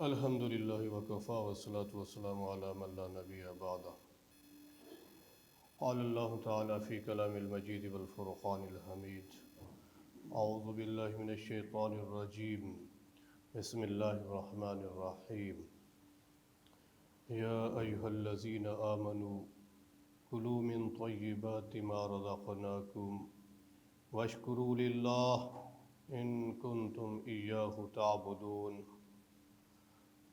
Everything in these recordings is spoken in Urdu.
الحمد للہ وکفا والصلاة والسلام علی من لا نبی بعدہ قال اللہ تعالی فی کلام المجید والفرقان الحمید اعوذ باللہ من الشیطان الرجیم بسم اللہ الرحمن الرحیم یا ایہا الذین آمنوا کلوا من طیبات ما رزقناکم واشکروا للہ ان کنتم ایاہ تعبدون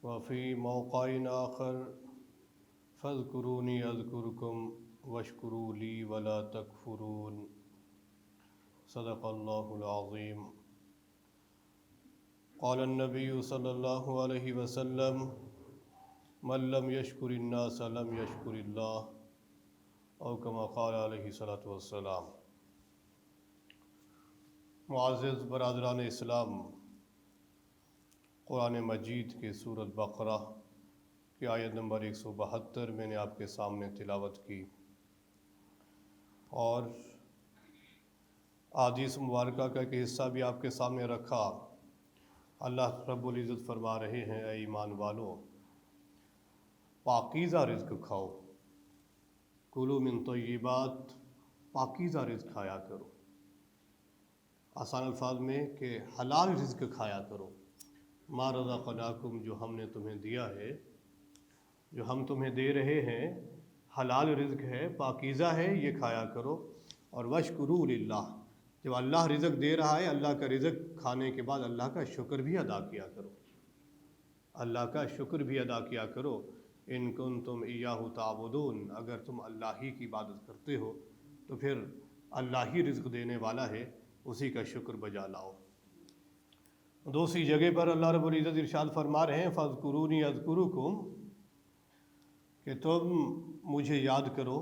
وفی موقع آخر فاذکرونی اذکرکم واشکروا لی ولا تکفرون صدق اللہ العظیم قال النبی صلی اللہ علیہ وسلم من لم یشکر الناس لم یشکر اللہ او کما قال علیہ الصلاۃ والسلام۔ معزز برادران اسلام، قرآن مجید کے سورۃ بقرہ کی آیت نمبر 172 میں نے آپ کے سامنے تلاوت کی، اور احادیث مبارکہ کا ایک حصہ بھی آپ کے سامنے رکھا۔ اللہ رب العزت فرما رہے ہیں، اے ایمان والو، پاکیزہ رزق کھاؤ، کلوا من طیبات، پاکیزہ رزق کھایا کرو۔ آسان الفاظ میں کہ حلال رزق کھایا کرو۔ ما رزقناکم، جو ہم نے تمہیں دیا ہے، جو ہم تمہیں دے رہے ہیں، حلال رزق ہے، پاکیزہ ہے، یہ کھایا کرو۔ اور واشکروا للہ، جب اللہ رزق دے رہا ہے، اللہ کا رزق کھانے کے بعد اللہ کا شکر بھی ادا کیا کرو، اللہ کا شکر بھی ادا کیا کرو۔ ان کنتم ایاہ تعبدون، اگر تم اللہ ہی کی عبادت کرتے ہو تو پھر اللہ ہی رزق دینے والا ہے، اسی کا شکر بجا لاؤ۔ دوسری جگہ پر اللہ رب العزت ارشاد فرما رہے ہیں، فاذکرونی اذکرکم، کہ تم مجھے یاد کرو،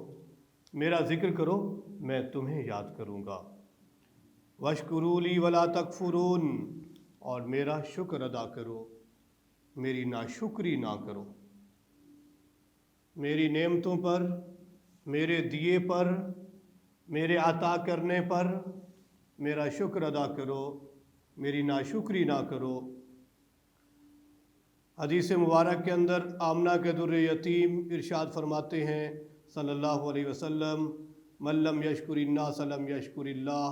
میرا ذکر کرو، میں تمہیں یاد کروں گا۔ واشکروا لی ولا تکفرون، اور میرا شکر ادا کرو، میری ناشکری نہ کرو۔ میری نعمتوں پر، میرے دیے پر، میرے عطا کرنے پر میرا شکر ادا کرو، میری ناشکری نہ کرو۔ حدیث مبارک کے اندر آمنہ کے در یتیم ارشاد فرماتے ہیں صلی اللہ علیہ وسلم، من لم یشکر الناس لم یشکر اللہ،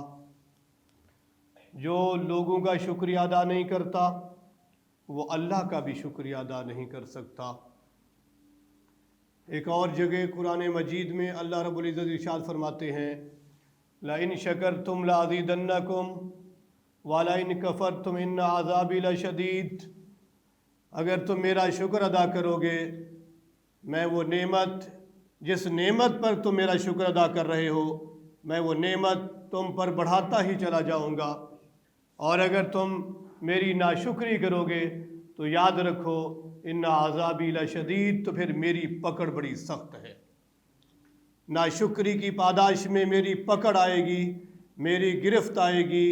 جو لوگوں کا شکریہ ادا نہیں کرتا وہ اللہ کا بھی شکریہ ادا نہیں کر سکتا۔ ایک اور جگہ قرآن مجید میں اللہ رب العزت ارشاد فرماتے ہیں، لئن شکرتم لازیدنکم وَلَئِن كَفَرْتُمْ إِنَّ عَذَابِي لَشَدِيدٌ، اگر تم میرا شکر ادا کرو گے، میں وہ نعمت، جس نعمت پر تم میرا شکر ادا کر رہے ہو، میں وہ نعمت تم پر بڑھاتا ہی چلا جاؤں گا، اور اگر تم میری ناشکری کرو گے تو یاد رکھو، إِنَّ عَذَابِي لَشَدِيدٌ، تو پھر میری پکڑ بڑی سخت ہے۔ ناشکری کی پاداش میں میری پکڑ آئے گی، میری گرفت آئے گی،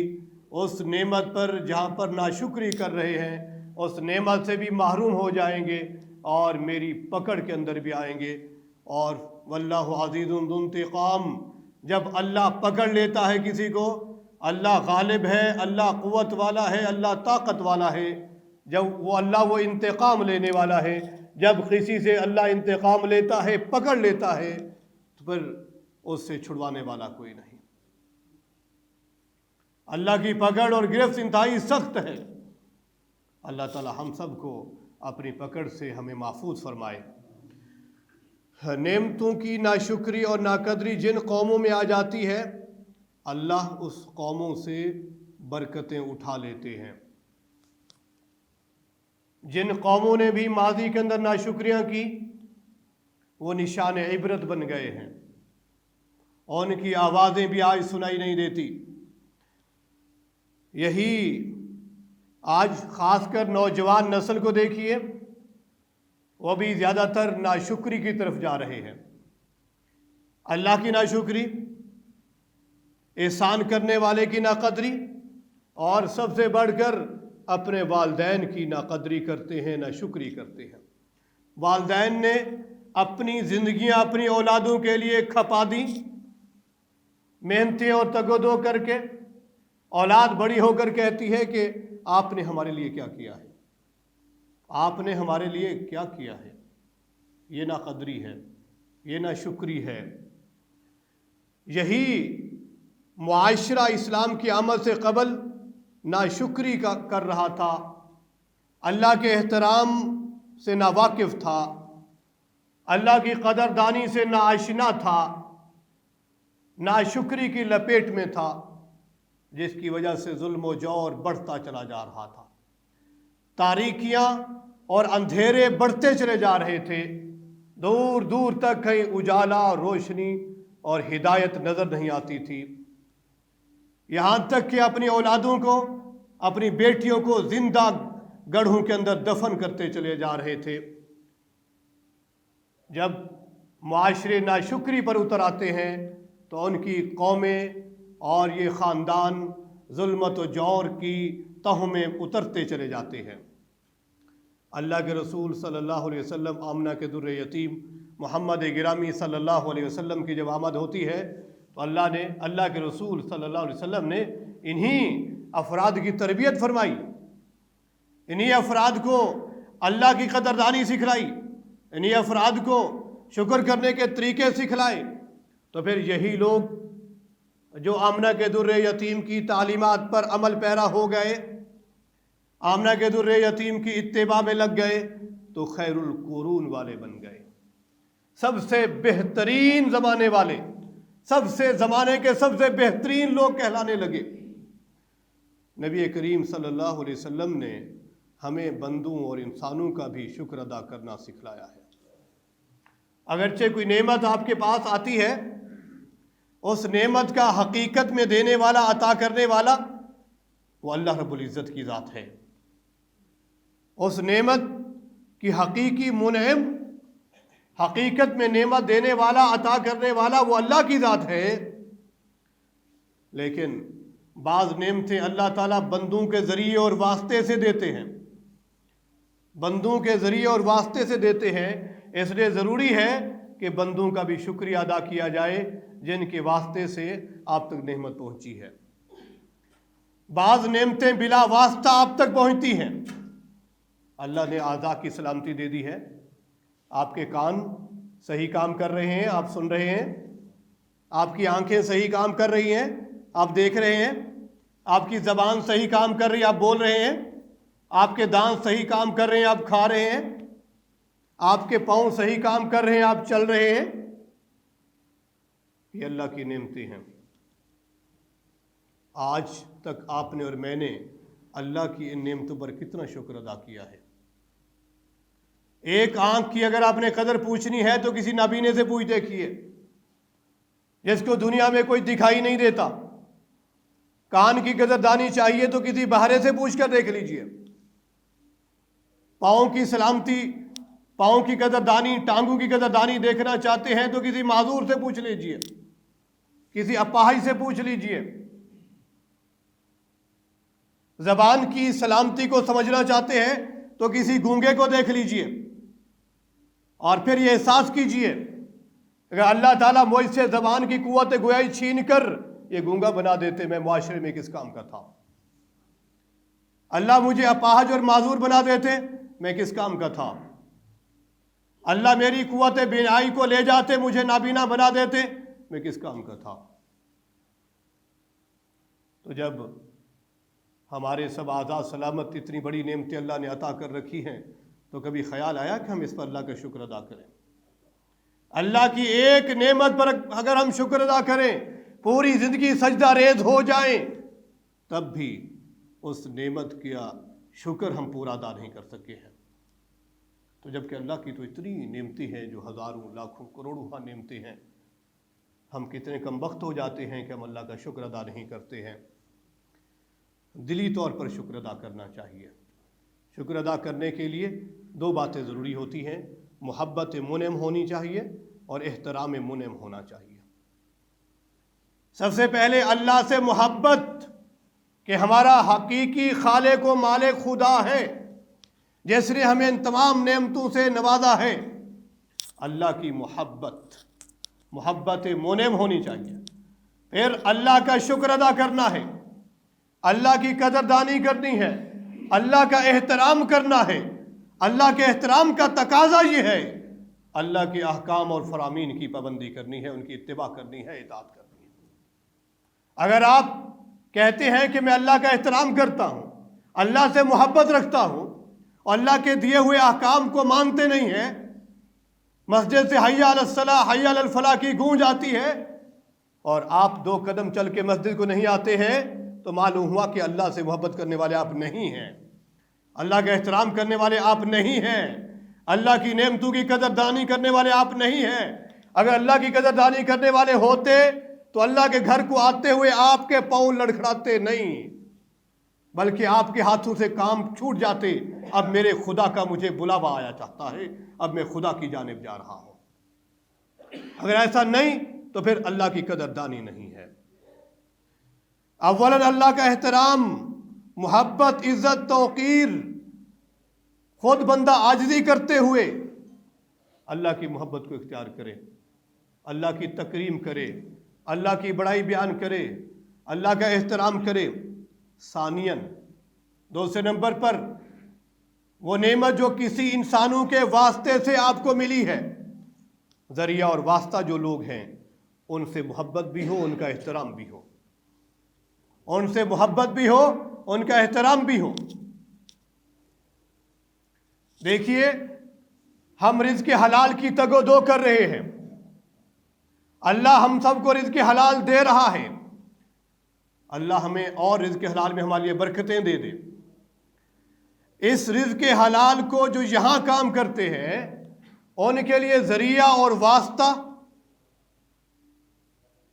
اس نعمت پر جہاں پر ناشکری کر رہے ہیں اس نعمت سے بھی محروم ہو جائیں گے اور میری پکڑ کے اندر بھی آئیں گے۔ اور واللہ عزیز ذو انتقام، جب اللہ پکڑ لیتا ہے کسی کو، اللہ غالب ہے، اللہ قوت والا ہے، اللہ طاقت والا ہے، جب وہ انتقام لینے والا ہے۔ جب کسی سے اللہ انتقام لیتا ہے، پکڑ لیتا ہے، تو پھر اس سے چھڑوانے والا کوئی نہیں۔ اللہ کی پکڑ اور گرفت انتہائی سخت ہے۔ اللہ تعالی ہم سب کو اپنی پکڑ سے ہمیں محفوظ فرمائے۔ نعمتوں کی ناشکری اور ناقدری جن قوموں میں آ جاتی ہے، اللہ اس قوموں سے برکتیں اٹھا لیتے ہیں۔ جن قوموں نے بھی ماضی کے اندر ناشکریاں کی، وہ نشان عبرت بن گئے ہیں، اور ان کی آوازیں بھی آج سنائی نہیں دیتی۔ یہی آج خاص کر نوجوان نسل کو دیکھیے، وہ بھی زیادہ تر ناشکری کی طرف جا رہے ہیں۔ اللہ کی ناشکری، احسان کرنے والے کی ناقدری، اور سب سے بڑھ کر اپنے والدین کی ناقدری کرتے ہیں، ناشکری کرتے ہیں۔ والدین نے اپنی زندگیاں اپنی اولادوں کے لیے کھپا دی، محنتیں اور تگ و دو کر کے۔ اولاد بڑی ہو کر کہتی ہے کہ آپ نے ہمارے لیے کیا کیا ہے، آپ نے ہمارے لیے کیا کیا ہے؟ یہ نہ قدری ہے، یہ نہ شکری ہے۔ یہی معاشرہ اسلام کی آمد سے قبل ناشکری کا کر رہا تھا، اللہ کے احترام سے نا واقف تھا، اللہ کی قدردانی سے نا آشنا تھا، ناشکری کی لپیٹ میں تھا، جس کی وجہ سے ظلم و جور بڑھتا چلا جا رہا تھا، تاریکیاں اور اندھیرے بڑھتے چلے جا رہے تھے، دور دور تک کہیں اجالا، روشنی اور ہدایت نظر نہیں آتی تھی، یہاں تک کہ اپنی اولادوں کو، اپنی بیٹیوں کو زندہ گڑھوں کے اندر دفن کرتے چلے جا رہے تھے۔ جب معاشرے ناشکری پر اتر آتے ہیں تو ان کی قومیں اور یہ خاندان ظلمت و جور کی تہوں میں اترتے چلے جاتے ہیں۔ اللہ کے رسول صلی اللہ علیہ وسلم، آمنہ کے در یتیم محمد گرامی صلی اللہ علیہ وسلم کی جب آمد ہوتی ہے تو اللہ کے رسول صلی اللہ علیہ وسلم نے انہی افراد کی تربیت فرمائی، انہی افراد کو اللہ کی قدردانی سکھلائی، انہی افراد کو شکر کرنے کے طریقے سکھلائے۔ تو پھر یہی لوگ جو آمنہ کے در یتیم کی تعلیمات پر عمل پیرا ہو گئے، آمنہ کے در یتیم کی اتباع میں لگ گئے، تو خیر القرون والے بن گئے، سب سے بہترین زمانے والے، زمانے کے سب سے بہترین لوگ کہلانے لگے۔ نبی کریم صلی اللہ علیہ وسلم نے ہمیں بندوں اور انسانوں کا بھی شکر ادا کرنا سکھلایا ہے۔ اگرچہ کوئی نعمت آپ کے پاس آتی ہے، اس نعمت کا حقیقت میں دینے والا، عطا کرنے والا وہ اللہ رب العزت کی ذات ہے۔ اس نعمت کی حقیقی منعم، حقیقت میں نعمت دینے والا، عطا کرنے والا وہ اللہ کی ذات ہے۔ لیکن بعض نعمتیں اللہ تعالیٰ بندوں کے ذریعے اور واسطے سے دیتے ہیں، بندوں کے ذریعے اور واسطے سے دیتے ہیں، اس لیے ضروری ہے کہ بندوں کا بھی شکریہ ادا کیا جائے جن کے واسطے سے آپ تک نعمت پہنچی ہے۔ بعض نعمتیں بلا واسطہ آپ تک پہنچتی ہیں۔ اللہ نے اعضاء کی سلامتی دے دی ہے، آپ کے کان صحیح کام کر رہے ہیں، آپ سن رہے ہیں، آپ کی آنکھیں صحیح کام کر رہی ہیں، آپ دیکھ رہے ہیں، آپ کی زبان صحیح کام کر رہی ہے، آپ بول رہے ہیں، آپ کے دانت صحیح کام کر رہے ہیں، آپ کھا رہے ہیں، آپ کے پاؤں صحیح کام کر رہے ہیں، آپ چل رہے ہیں۔ یہ اللہ کی نعمتیں ہیں۔ آج تک آپ نے اور میں نے اللہ کی ان نعمتوں پر کتنا شکر ادا کیا ہے؟ ایک آنکھ کی اگر آپ نے قدر پوچھنی ہے تو کسی نابینے سے پوچھ دیکھیے، جس کو دنیا میں کوئی دکھائی نہیں دیتا۔ کان کی قدردانی چاہیے تو کسی بہرے سے پوچھ کر دیکھ لیجئے۔ پاؤں کی سلامتی، پاؤں کی قدردانی، ٹانگوں کی قدردانی دیکھنا چاہتے ہیں تو کسی معذور سے پوچھ لیجئے، کسی اپاہج سے پوچھ لیجئے۔ زبان کی سلامتی کو سمجھنا چاہتے ہیں تو کسی گونگے کو دیکھ لیجئے، اور پھر یہ احساس کیجئے اگر اللہ تعالیٰ مجھ سے زبان کی قوت گویائی چھین کر یہ گونگا بنا دیتے، میں معاشرے میں کس کام کا تھا؟ اللہ مجھے اپاہج اور معذور بنا دیتے، میں کس کام کا تھا؟ اللہ میری قوت بینائی کو لے جاتے، مجھے نابینا بنا دیتے، میں کس کام کا تھا؟ تو جب ہمارے سب اعضاء سلامت، اتنی بڑی نعمتیں اللہ نے عطا کر رکھی ہیں، تو کبھی خیال آیا کہ ہم اس پر اللہ کا شکر ادا کریں؟ اللہ کی ایک نعمت پر اگر ہم شکر ادا کریں، پوری زندگی سجدہ ریز ہو جائیں، تب بھی اس نعمت کا شکر ہم پورا ادا نہیں کر سکے ہیں۔ تو جبکہ اللہ کی تو اتنی نعمتیں ہیں، جو ہزاروں، لاکھوں، کروڑوں نعمتیں ہیں، ہم کتنے کم وقت ہو جاتے ہیں کہ ہم اللہ کا شکر ادا نہیں کرتے ہیں۔ دلی طور پر شکر ادا کرنا چاہیے۔ شکر ادا کرنے کے لیے دو باتیں ضروری ہوتی ہیں، محبت منعم ہونی چاہیے اور احترام منعم ہونا چاہیے۔ سب سے پہلے اللہ سے محبت، کہ ہمارا حقیقی خالق و مالک خدا ہے جس نے ہمیں ان تمام نعمتوں سے نوازا ہے۔ اللہ کی محبت منعم ہونی چاہیے۔ پھر اللہ کا شکر ادا کرنا ہے، اللہ کی قدردانی کرنی ہے، اللہ کا احترام کرنا ہے، اللہ کے احترام کا تقاضا یہ ہے اللہ کے احکام اور فرامین کی پابندی کرنی ہے، ان کی اتباع کرنی ہے، اطاعت کرنی ہے۔ اگر آپ کہتے ہیں کہ میں اللہ کا احترام کرتا ہوں، اللہ سے محبت رکھتا ہوں اور اللہ کے دیے ہوئے احکام کو مانتے نہیں ہیں، مسجد سے حی علی الصلاح حی علی الفلاح کی گونج آتی ہے اور آپ 2 قدم چل کے مسجد کو نہیں آتے ہیں، تو معلوم ہوا کہ اللہ سے محبت کرنے والے آپ نہیں ہیں، اللہ کا احترام کرنے والے آپ نہیں ہیں، اللہ کی نعمتوں کی قدردانی کرنے والے آپ نہیں ہیں۔ اگر اللہ کی قدردانی کرنے والے ہوتے تو اللہ کے گھر کو آتے ہوئے آپ کے پاؤں لڑکھڑاتے نہیں، بلکہ آپ کے ہاتھوں سے کام چھوٹ جاتے، اب میرے خدا کا مجھے بلاوا آیا چاہتا ہے، اب میں خدا کی جانب جا رہا ہوں۔ اگر ایسا نہیں تو پھر اللہ کی قدردانی نہیں ہے۔ اولاً اللہ کا احترام، محبت، عزت، توقیر، خود بندہ عاجزی کرتے ہوئے اللہ کی محبت کو اختیار کرے، اللہ کی تکریم کرے، اللہ کی بڑائی بیان کرے، اللہ کا احترام کرے۔ ثانیاً، دوسرے نمبر پر، وہ نعمت جو کسی انسانوں کے واسطے سے آپ کو ملی ہے، ذریعہ اور واسطہ جو لوگ ہیں، ان سے محبت بھی ہو، ان کا احترام بھی ہو، ان سے محبت بھی ہو، ان کا احترام بھی ہو۔ دیکھیے، ہم رزق حلال کی تگ و دو کر رہے ہیں، اللہ ہم سب کو رزق حلال دے رہا ہے، اللہ ہمیں اور رزق حلال میں ہمارے لیے برکتیں دے دے۔ اس رزق حلال کو جو یہاں کام کرتے ہیں ان کے لیے ذریعہ اور واسطہ،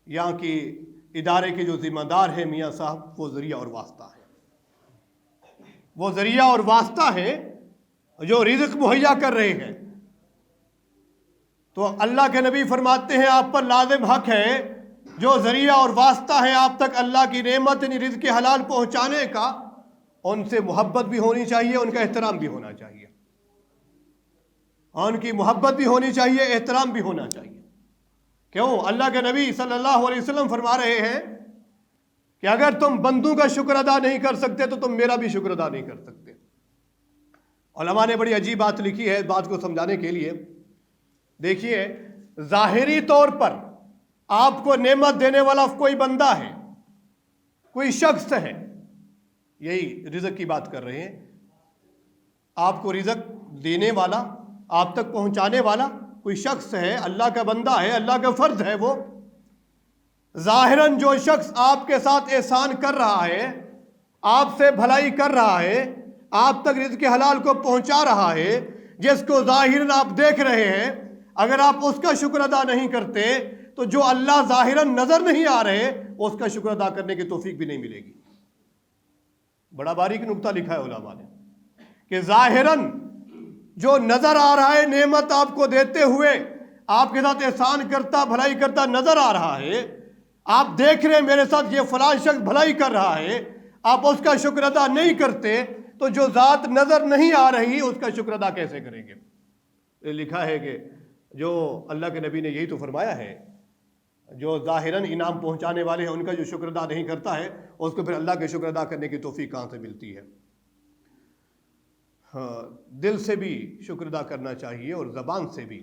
یہاں کی ادارے کے جو ذمہ دار ہیں میاں صاحب، وہ ذریعہ اور واسطہ ہے، وہ ذریعہ اور واسطہ ہے جو رزق مہیا کر رہے ہیں۔ تو اللہ کے نبی فرماتے ہیں آپ پر لازم حق ہے جو ذریعہ اور واسطہ ہے آپ تک اللہ کی نعمت یعنی رزق حلال پہنچانے کا، ان سے محبت بھی ہونی چاہیے، ان کا احترام بھی ہونا چاہیے، ان کی محبت بھی ہونی چاہیے، احترام بھی ہونا چاہیے۔ کیوں؟ اللہ کے نبی صلی اللہ علیہ وسلم فرما رہے ہیں کہ اگر تم بندوں کا شکر ادا نہیں کر سکتے تو تم میرا بھی شکر ادا نہیں کر سکتے۔ علماء نے بڑی عجیب بات لکھی ہے اس بات کو سمجھانے کے لیے۔ دیکھیے، ظاہری طور پر آپ کو نعمت دینے والا کوئی بندہ ہے، کوئی شخص ہے، یہی رزق کی بات کر رہے ہیں، آپ کو رزق دینے والا، آپ تک پہنچانے والا کوئی شخص ہے، اللہ کا بندہ ہے، اللہ کا فرض ہے وہ۔ ظاہراً جو شخص آپ کے ساتھ احسان کر رہا ہے، آپ سے بھلائی کر رہا ہے، آپ تک رزق حلال کو پہنچا رہا ہے، جس کو ظاہراً آپ دیکھ رہے ہیں، اگر آپ اس کا شکر ادا نہیں کرتے تو جو اللہ ظاہراً نظر نہیں آ رہے اس کا شکر ادا کرنے کی توفیق بھی نہیں ملے گی۔ بڑا باریک نکتہ لکھا ہے علماء نے کہ ظاہراً جو نظر آ رہا ہے نعمت آپ کو دیتے ہوئے، آپ کے ساتھ احسان کرتا، بھلائی کرتا نظر آ رہا ہے، آپ دیکھ رہے ہیں میرے ساتھ یہ فلاں شخص بھلائی کر رہا ہے، آپ اس کا شکر ادا نہیں کرتے تو جو ذات نظر نہیں آ رہی اس کا شکر ادا کیسے کریں گے؟ یہ لکھا ہے کہ جو اللہ کے نبی نے یہی تو فرمایا ہے، جو ظاہراً انعام پہنچانے والے ہیں ان کا جو شکر ادا نہیں کرتا ہے اس کو پھر اللہ کے شکر ادا کرنے کی توفیق کہاں سے ملتی ہے؟ ہاں، دل سے بھی شکر ادا کرنا چاہیے اور زبان سے بھی،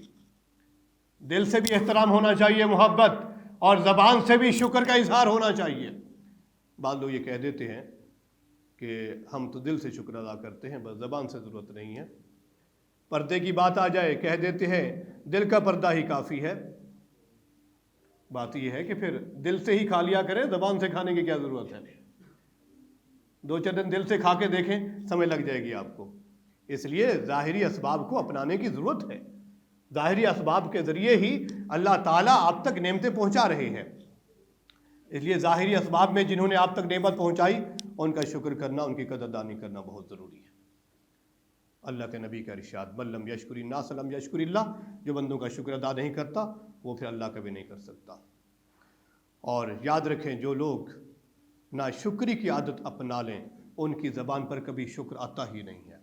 دل سے بھی احترام ہونا چاہیے، محبت، اور زبان سے بھی شکر کا اظہار ہونا چاہیے۔ بعض لوگ یہ کہہ دیتے ہیں کہ ہم تو دل سے شکر ادا کرتے ہیں، بس زبان سے ضرورت نہیں ہے۔ پردے کی بات آ جائے کہہ دیتے ہیں دل کا پردہ ہی کافی ہے۔ بات یہ ہے کہ پھر دل سے ہی کھا لیا کریں، زبان سے کھانے کی کیا ضرورت ہے؟ 2-4 دن دل سے کھا کے دیکھیں، سمجھ لگ جائے گی آپ کو۔ اس لیے ظاہری اسباب کو اپنانے کی ضرورت ہے، ظاہری اسباب کے ذریعے ہی اللہ تعالیٰ آپ تک نعمتیں پہنچا رہے ہیں، اس لیے ظاہری اسباب میں جنہوں نے آپ تک نعمت پہنچائی ان کا شکر کرنا، ان کی قدردانی کرنا بہت ضروری ہے۔ اللہ کے نبی کا ارشاد، من لم یشکر الناس لم یشکر اللہ، جو بندوں کا شکر ادا نہیں کرتا وہ پھر اللہ کا بھی نہیں کر سکتا۔ اور یاد رکھیں جو لوگ ناشکری کی عادت اپنا لیں ان کی زبان پر کبھی شکر آتا ہی نہیں ہے۔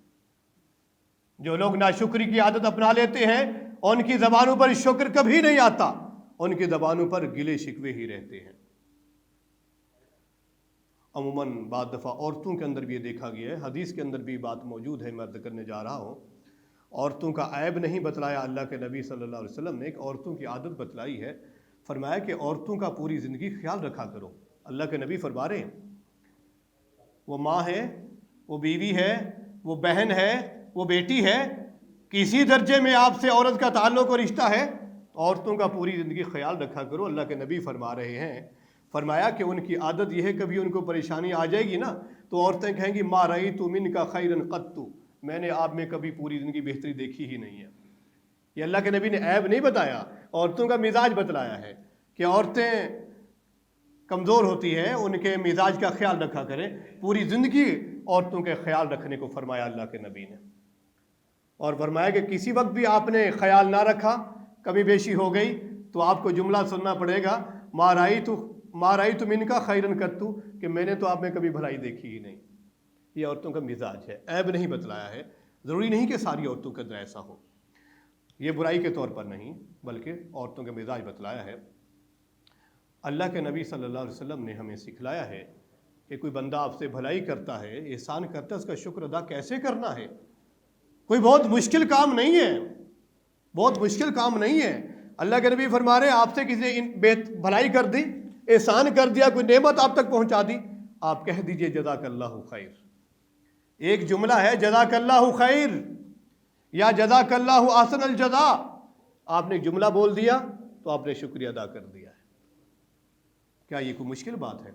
جو لوگ ناشکری کی عادت اپنا لیتے ہیں ان کی زبانوں پر شکر کبھی نہیں آتا، ان کی زبانوں پر گلے شکوے ہی رہتے ہیں۔ عموماً بعض دفعہ عورتوں کے اندر بھی یہ دیکھا گیا ہے، حدیث کے اندر بھی بات موجود ہے، میں عرض کرنے جا رہا ہوں عورتوں کا عیب نہیں بتلایا اللہ کے نبی صلی اللہ علیہ وسلم نے، ایک عورتوں کی عادت بتلائی ہے، فرمایا کہ عورتوں کا پوری زندگی خیال رکھا کرو۔ اللہ کے نبی فرما رہے ہیں وہ ماں ہے، وہ بیوی ہے، وہ بہن ہے، وہ بیٹی ہے، کسی درجے میں آپ سے عورت کا تعلق اور رشتہ ہے، عورتوں کا پوری زندگی خیال رکھا کرو۔ اللہ کے نبی فرما رہے ہیں، فرمایا کہ ان کی عادت یہ ہے کبھی ان کو پریشانی آ جائے گی نا تو عورتیں کہیں گی ما رأیت منک خیرا قط، میں نے آپ میں کبھی پوری زندگی بہتری دیکھی ہی نہیں ہے۔ یہ اللہ کے نبی نے عیب نہیں بتایا، عورتوں کا مزاج بتلایا ہے کہ عورتیں کمزور ہوتی ہے، ان کے مزاج کا خیال رکھا کریں۔ پوری زندگی عورتوں کے خیال رکھنے کو فرمایا اللہ کے نبی نے، اور فرمایا کہ کسی وقت بھی آپ نے خیال نہ رکھا، کمی بیشی ہو گئی تو آپ کو جملہ سننا پڑے گا ما رأیت منک خیرا قط، کہ میں نے تو آپ میں کبھی بھلائی دیکھی ہی نہیں۔ یہ عورتوں کا مزاج ہے، عیب نہیں بتلایا ہے۔ ضروری نہیں کہ ساری عورتوں کے اندر ایسا ہو، یہ برائی کے طور پر نہیں بلکہ عورتوں کا مزاج بتلایا ہے۔ اللہ کے نبی صلی اللہ علیہ وسلم نے ہمیں سکھلایا ہے کہ کوئی بندہ آپ سے بھلائی کرتا ہے، احسان کرتا ہے، اس کا شکر ادا کیسے کرنا ہے۔ کوئی بہت مشکل کام نہیں ہے، بہت مشکل کام نہیں ہے۔ اللہ کے نبی فرما رہے ہیں آپ سے کسی نے بھلائی کر دی، احسان کر دیا، کوئی نعمت آپ تک پہنچا دی، آپ کہہ دیجئے جزاک اللہ خیر۔ ایک جملہ ہے جزاک اللہ خیر یا جزاک اللہ احسن الجزاء، آپ نے جملہ بول دیا تو آپ نے شکریہ ادا کر دیا ہے۔ کیا یہ کوئی مشکل بات ہے؟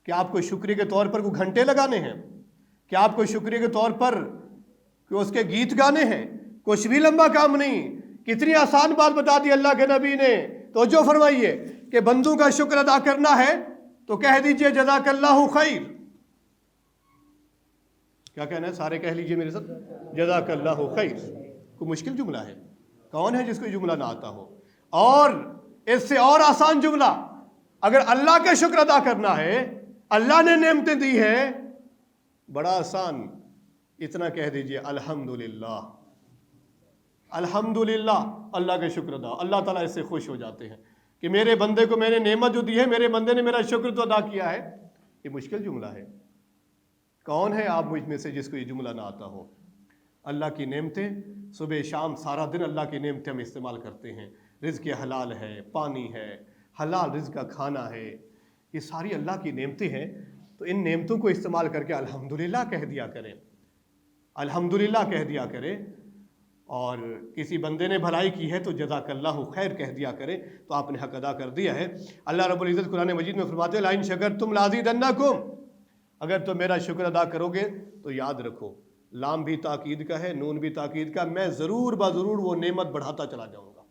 کیا آپ کو شکریہ کے طور پر کوئی گھنٹے لگانے ہیں؟ کیا آپ کو شکریہ کے طور پر کہ اس کے گیت گانے ہیں؟ کچھ بھی لمبا کام نہیں، کتنی آسان بات بتا دی اللہ کے نبی نے۔ تو جو فرمائیے کہ بندوں کا شکر ادا کرنا ہے تو کہہ دیجئے جزاک اللہ خیر۔ کیا کہنا ہے؟ سارے کہہ لیجئے میرے ساتھ، جزاک اللہ خیر۔ کوئی مشکل جملہ ہے؟ کون ہے جس کو یہ جملہ نہ آتا ہو؟ اور اس سے اور آسان جملہ، اگر اللہ کا شکر ادا کرنا ہے، اللہ نے نعمتیں دی ہیں، بڑا آسان، اتنا کہہ دیجئے الحمدللہ۔ الحمدللہ، اللہ کا شکر ادا، اللہ تعالیٰ اس سے خوش ہو جاتے ہیں کہ میرے بندے کو میں نے نعمت جو دی ہے، میرے بندے نے میرا شکر تو ادا کیا ہے۔ یہ مشکل جملہ ہے، کون ہے آپ مجھ میں سے جس کو یہ جملہ نہ آتا ہو؟ اللہ کی نعمتیں، صبح شام سارا دن اللہ کی نعمتیں ہم استعمال کرتے ہیں، رزق حلال ہے، پانی ہے، حلال رزق کا کھانا ہے، یہ ساری اللہ کی نعمتیں ہیں۔ تو ان نعمتوں کو استعمال کر کے الحمدللہ کہہ دیا کریں، الحمدللہ کہہ دیا کریں۔ اور کسی بندے نے بھلائی کی ہے تو جزاک اللہ خیر کہہ دیا کرے تو آپ نے حق ادا کر دیا ہے۔ اللہ رب العزت قرآن مجید میں فرماتے ہیں لئن شکرتم لازیدنکم، اگر تم میرا شکر ادا کرو گے تو یاد رکھو، لام بھی تاکید کا ہے، نون بھی تاکید کا، میں ضرور بضرور وہ نعمت بڑھاتا چلا جاؤں گا،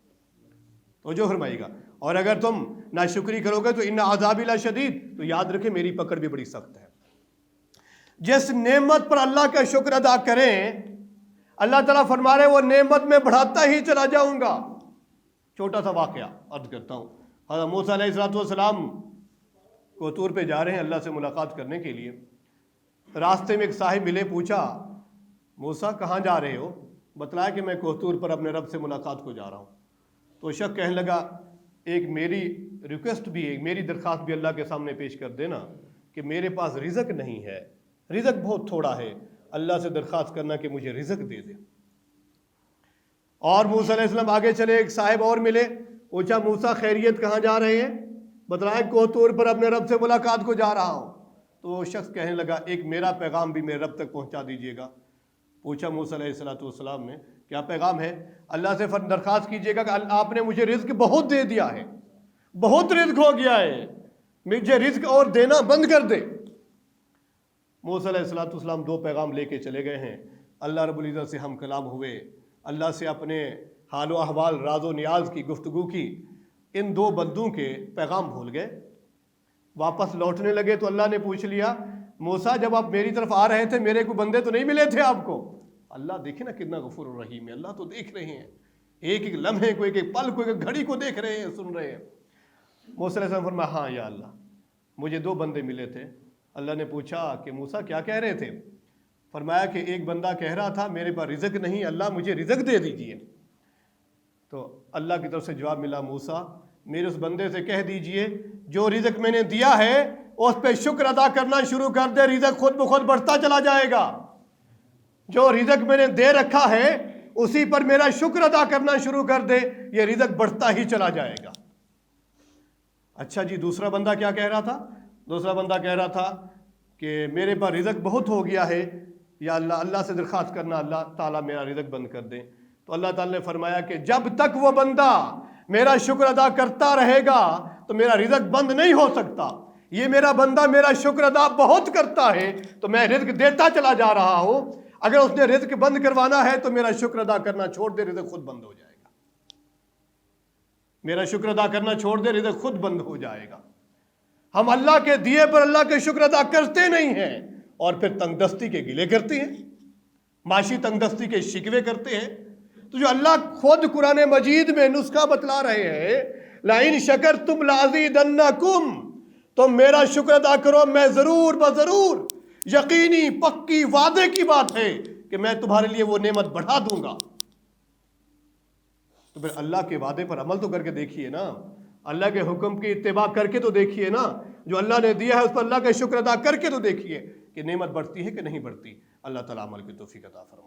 تو جو فرمائے گا۔ اور اگر تم ناشکری کرو گے تو ان عذابی لشدید، تو یاد رکھے میری پکڑ بھی بڑی سخت ہے۔ جس نعمت پر اللہ کا شکر ادا کریں، اللہ تعالیٰ فرما رہے وہ نعمت میں بڑھاتا ہی چلا جاؤں گا۔ چھوٹا سا واقعہ عرض کرتا ہوں۔ حضرت موسیٰ علیہ السلام کو طور پہ جا رہے ہیں اللہ سے ملاقات کرنے کے لیے۔ راستے میں ایک صاحب ملے، پوچھا موسیٰ کہاں جا رہے ہو؟ بتلایا کہ میں کوہتور پر اپنے رب سے ملاقات کو جا رہا ہوں۔ تو شخص کہنے لگا ایک میری ریکویسٹ بھی، ایک میری درخواست بھی اللہ کے سامنے پیش کر دینا کہ میرے پاس رزق نہیں ہے، رزق بہت تھوڑا ہے، اللہ سے درخواست کرنا کہ مجھے رزق دے دے۔ اور موسیٰ علیہ السلام آگے چلے، ایک صاحب اور ملے، پوچھا موسیٰ خیریت کہاں جا رہے ہیں؟ بتلایا کوہتور پر اپنے رب سے ملاقات کو جا رہا ہوں۔ تو وہ شخص کہنے لگا ایک میرا پیغام بھی میرے رب تک پہنچا دیجیے گا۔ پوچھا موسیٰ علیہ السلام نے کیا پیغام ہے؟ اللہ سے درخواست کیجیے گا کہ آپ نے مجھے رزق بہت دے دیا ہے، بہت رزق ہو گیا ہے، مجھے رزق اور دینا بند کر دے۔ موسیٰ علیہ السلام دو پیغام لے کے چلے گئے ہیں۔ اللہ رب العزت سے ہم کلام ہوئے، اللہ سے اپنے حال و احوال، راز و نیاز کی گفتگو کی۔ ان دو بندوں کے پیغام بھول گئے، واپس لوٹنے لگے تو اللہ نے پوچھ لیا موسیٰ جب آپ میری طرف آ رہے تھے میرے کو بندے تو نہیں ملے تھے آپ کو؟ اللہ دیکھیں نا کتنا غفور الرحیم ہے، اللہ تو دیکھ رہے ہیں، ایک ایک لمحے کو، ایک ایک پل کو، ایک ایک گھڑی کو دیکھ رہے ہیں، سن رہے ہیں۔ موسیٰ علیہ السلام فرمایا ہاں یا اللہ مجھے دو بندے ملے تھے۔ اللہ نے پوچھا کہ موسیٰ کیا کہہ رہے تھے؟ فرمایا کہ ایک بندہ کہہ رہا تھا میرے پاس رزق نہیں، اللہ مجھے رزق دے دیجئے۔ تو اللہ کی طرف سے جواب ملا موسیٰ میرے اس بندے سے کہہ دیجئے جو رزق میں نے دیا ہے اس پہ شکر ادا کرنا شروع کر دے، رزق خود بخود بڑھتا چلا جائے گا۔ جو رزق میں نے دے رکھا ہے اسی پر میرا شکر ادا کرنا شروع کر دے، یہ رزق بڑھتا ہی چلا جائے گا۔ اچھا جی، دوسرا بندہ کیا کہہ رہا تھا؟ دوسرا بندہ کہہ رہا تھا کہ میرے پاس رزق بہت ہو گیا ہے، یا اللہ سے درخواست کرنا اللہ تعالیٰ میرا رزق بند کر دے۔ تو اللہ تعالیٰ نے فرمایا کہ جب تک وہ بندہ میرا شکر ادا کرتا رہے گا تو میرا رزق بند نہیں ہو سکتا۔ یہ میرا بندہ میرا شکر ادا بہت کرتا ہے تو میں رزق دیتا چلا جا رہا ہوں، اگر اس نے رزق بند کروانا ہے تو میرا شکر ادا کرنا چھوڑ دے، رزق خود بند ہو جائے گا۔ میرا شکر ادا کرنا چھوڑ دے، رزق خود بند ہو جائے گا۔ ہم اللہ کے دیے پر اللہ کے شکر ادا کرتے نہیں ہیں، اور پھر تنگ دستی کے گلے کرتے ہیں، معاشی تنگ دستی کے شکوے کرتے ہیں۔ تو جو اللہ خود قرآن مجید میں نسخہ بتلا رہے ہیں، لَإِن شَكَرْتُمْ لَأَزِيدَنَّكُمْ، تم میرا شکر ادا کرو، میں ضرور بضرور، یقینی پکی وعدے کی بات ہے کہ میں تمہارے لیے وہ نعمت بڑھا دوں گا۔ تو پھر اللہ کے وعدے پر عمل تو کر کے دیکھیے نا، اللہ کے حکم کی اتباع کر کے تو دیکھیے نا، جو اللہ نے دیا ہے اس پر اللہ کا شکر ادا کر کے تو دیکھیے کہ نعمت بڑھتی ہے کہ نہیں بڑھتی۔ اللہ تعالیٰ عمل کی توفیق عطا فرمائے۔